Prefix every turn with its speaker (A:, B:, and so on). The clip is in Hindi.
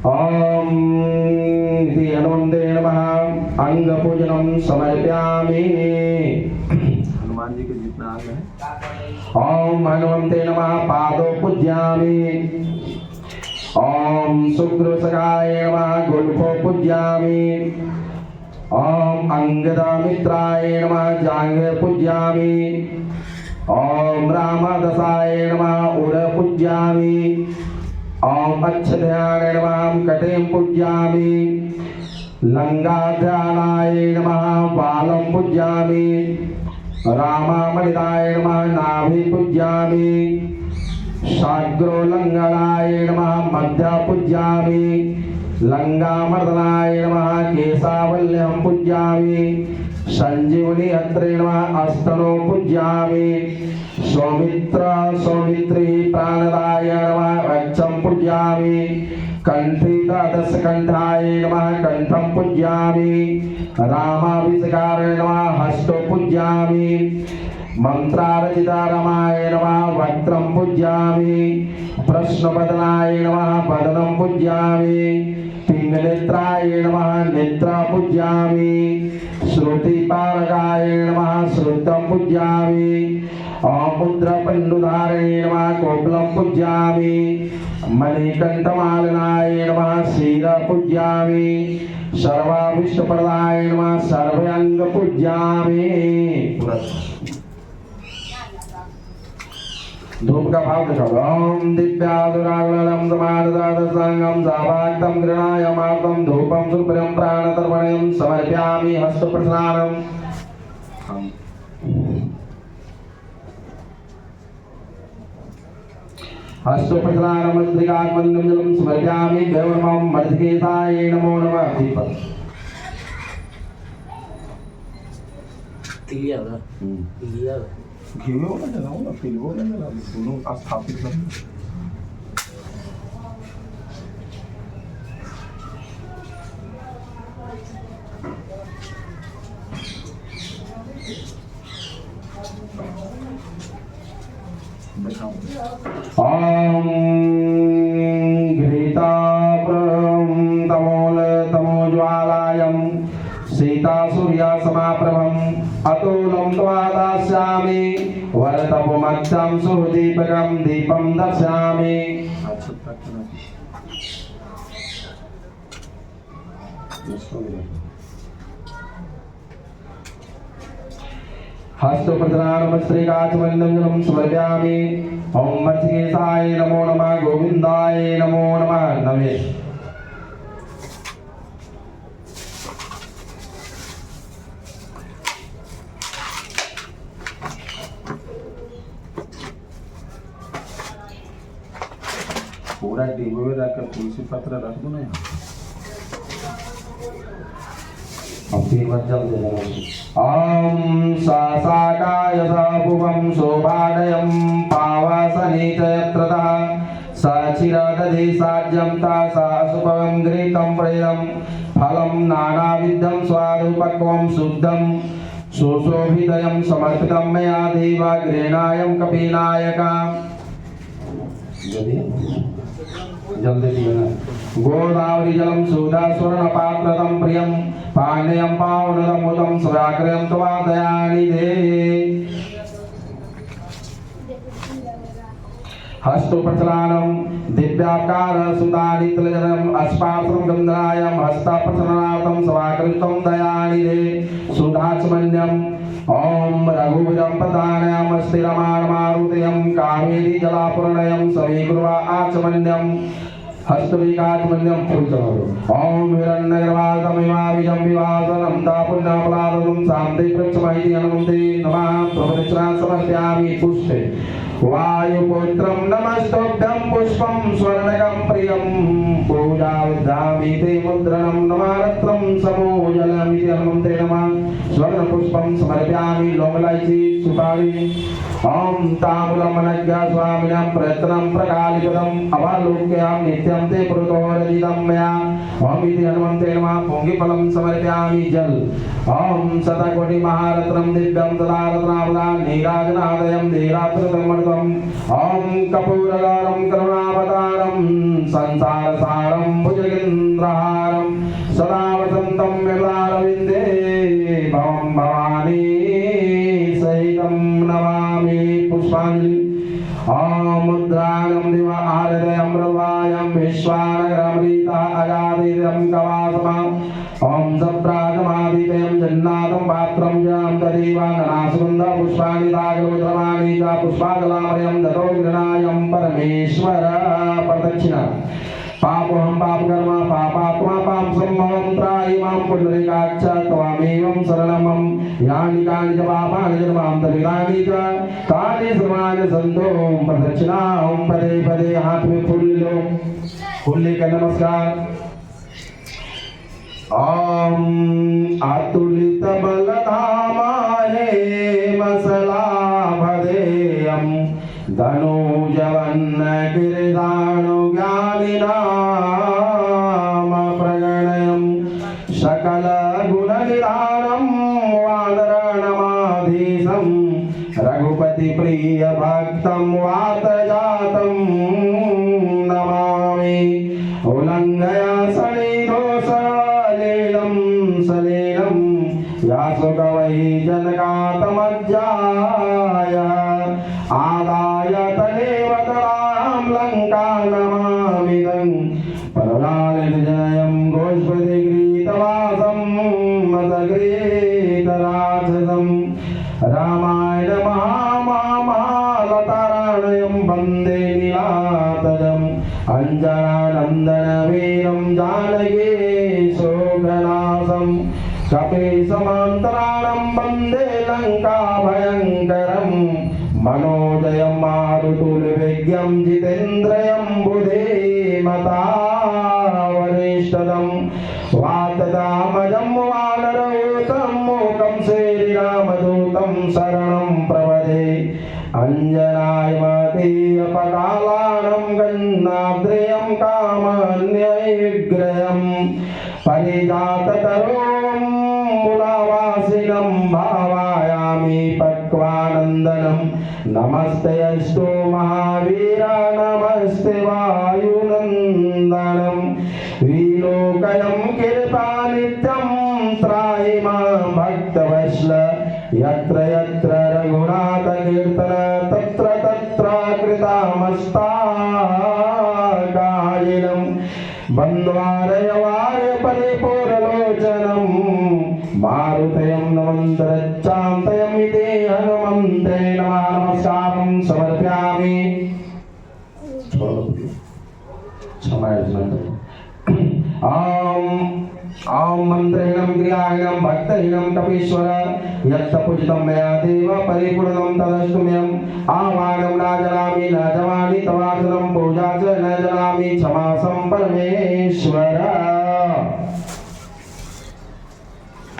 A: ओम इति हनुमते नमः अंगपूजनं समर्पयामि।
B: हनुमान जी के जितना अंग है।
A: ओम हनुमते नमः पादौ पूज्यामि। ओम शुक्रसखाय नमः गुल्फो पूज्यामि। ओम अंगदमित्राय नमः जांघे पूज्यामि। ओम रामदसाय नमः उर पूज्यामि। ओम अच्छध्याय नमः कटिं पूज्यामि। लंगाध्यानाय नमः बालं पूज्यामि। रामामणिदाय नमः नाभि पूज्यामि। शाग्रोलंगनाय नमः मध्य पूज्यामि। लंगामर्दनाय नमः केशावल्यं पूज्यामि। संजीवनी हत्रे नमः अस्तनो पूज्यामि। सौमित्री प्राणदाय नमः वक्षं पूज्यामि। कंठितदशकंठाय नमः कंठं पूज्यामि। रामाभिषेकाय नमः हस्तो पूज्यामि। मंत्रार्चितारमाय नमः वक्त्रं पूज्यामि। प्रश्नवदनाय नमः वदनं पूज्यामि। पिङ्गनेत्राय नमः नेत्रं पूज्यामि। श्रुतिपारकाय नमः श्रुतं पूज्यामि। मुद्रपण्डुधारणे नमः कोपलं पूज्यामि। मणिकण्ठमालनाय नमः शिरं पूज्यामि। सर्वाभीष्टप्रदाय नमः सर्वांग पूज्यामि। धूप का भाव दिखाओ। ओम दिव्यादुरागलम समाददादसंगम साभाक्तम गृणायमात्म धूपम सुप्रियम प्राणतर्पणयम समर्पयामि। हस्तप्रसारणम हस्तप्रसारणम स्त्रीकात्मनिं जलम समर्पयामि। देवनमं मर्धकेशाय नमो नमः। दीपक
B: तिलिया ना तिलिया घी में होना जलाओ ना फिर वो ना जलाओ दोनों स्थापित करना।
A: ओम घृताप्रं तमोज्वालायं सीता सूर्या समाप्रभम् अतुलं त्वा दास्यामि। वरतपमक्षं सुदीपकं दीपं दर्शयामि। हस्तप्रसारणम श्रीकाचमण्डलं जलं समर्पयामि। ओम मर्धकेशाय नमो नमः। गोविंदाय नमो नमः। नमः
B: पूरा डिब्बे में रखकर तुलसी पत्र रख दो ना यहाँ।
A: अब 3 बार जल दे देना। ओम सासाकाय सभुवं शोभाडयं पावासने च यत्रतः सचिरदधि साज्यं तासा सुपवं घृतं प्रेयं फलं नानाविधं स्वादुपक्वं शुद्धं सुशोभितयं समर्पितं मया देवाग्रेणायं कपिनायका। जल्दी दियो ना। गोदावरी जलम सुधा स्वर्ण पात्रतम प्रियम पाण्यम पावनदमुदम स्वाग्रयं त्वा दयानिधे। हस्तोपचलानं दिव्याकार सुतानितलजनम अस्पात्रं गंधरायं हस्ताप्रसन्नार्थं स्वाग्रयं दयानिधे। सुधाचमन्यम ओम रघुवीरं पदानयं स्थिरमानमारुतयं कावेरी जलापूर्णयं समीकुर्वा आचमन्यं। हस्तविकाचमन्यं पुरुषो। ओम हिरण्यगर्भातमिमाभिजं विवासनं तापुण्यपलादं शान्ति पृच्छमैति हनुमते नमः। प्रभुनिश्रान् समर्पयामि पुष्पे वायुपुत्रं नमस्तुभ्यं पुष्पं स्वर्णकं प्रियं पूजावधामि ते मुद्रणं नमारत्रं समूजलमिति हनुमते नमः। स्वर्णपुष्पं समर्पयामि लोमलायची सुपारी ओम ताम्बूलमनज्ञा स्वामिनं प्रयत्नं प्रकालिकदम् अवालोक्यां नित्यं ते पुरुतोरजितं मया ओम इति हनुमन्ते नमः पूंगिफलं समर्पयामि जल ओम शतकोटि महारत्नं दिव्यं तदारत्नावदां नीराजनादयं धीरात्रतमर्दम् ओम कपूरगारं करुणावतारं संसारसारं भुजगेन्द्रहारं सदा वसन्तं मेलारविन्दे भवं भवानी सहितं नमामि पुष्पाञ्जलि ओम मुद्रागं दिवा आरदे अमृतवायं विश्वानगरमृता अगाधिरं कवासमं ओम सप्राजमादित्यं जन्नातं पात्रं जां तदेवाननासुगन्ध पुष्पाणि दागरोद्रमाणि च पुष्पागलामयं दतो गृणायं परमेश्वर प्रदक्षिणा पापोहं पापकर्म पापात्मा पाप सम्भवं त्रायिमां पुण्डरीकाच्च त्वामेवं शरणमं यानि कानि च पापानि जन्मां तदिदानि च तानि सर्वाणि सन्तो प्रदक्षिणा ओम पदे पदे हाथ में फूल लो फूल लेकर नमस्कार ओम अतुलित बलधामाहे मसलाभदेयं धनुजवन्न गिरिदानु ज्ञानिनाम प्रगणयं सकल गुणनिधानं वानरणमाधीशं रघुपति प्रिय भक्तं वातजातं नमामि उल्लङ्घया सनिदोषलीलं सलीलं यासुकवै जनकातमज्जाय आदाय तदेवतरां लङ्कानमामिदं परलालितजनयं गोष्पतिगृहीतवासं मदगृहीतराक्षसं रामायण महामालतारणयं वन्दे नीलातजम् अञ्जनानन्दनवीरं जानकी शोकनाशं कपीशमान्तराणं वन्दे लङ्काभयङ्करं मनोजयं मारुतुल्यवेग्यं जितेन्द्रियं बुद्धिमतावरिष्ठदं वातदामजं वानरयूतं मूकं श्रीरामदूतं शरणं प्रपदे अञ्जनायमतीयपकालानं गन्नाद्रियं कामन्यविग्रहं परिजाततरुं मूलावासिनं भावयामि पक्वानन्दनं नमस्ते अस्तु महावीर नमस्ते वायुनन्दनं विलोकयं कृपानित्यं त्राहि मां भक्तवत्सल यत्र यत्र रघुनाथ कीर्तन तत्र तत्र कृतामस्ताकायिनं बन्ध्वारयवाय परिपूर्णलोचनं मारुतयं नमन्तरच्चान्तयमिति हनुमन्ते नमः नमस्कारं समर्पयामि ओम मंत्रेणं क्रियाणं भक्तहीनं कपीश्वर यत् पूजितं मया देव परिपूर्णं तदस्तु मयम् आह्वानं न जानामि न जवामि तवार्चनं पूजा च न जानामि क्षमासं परमेश्वर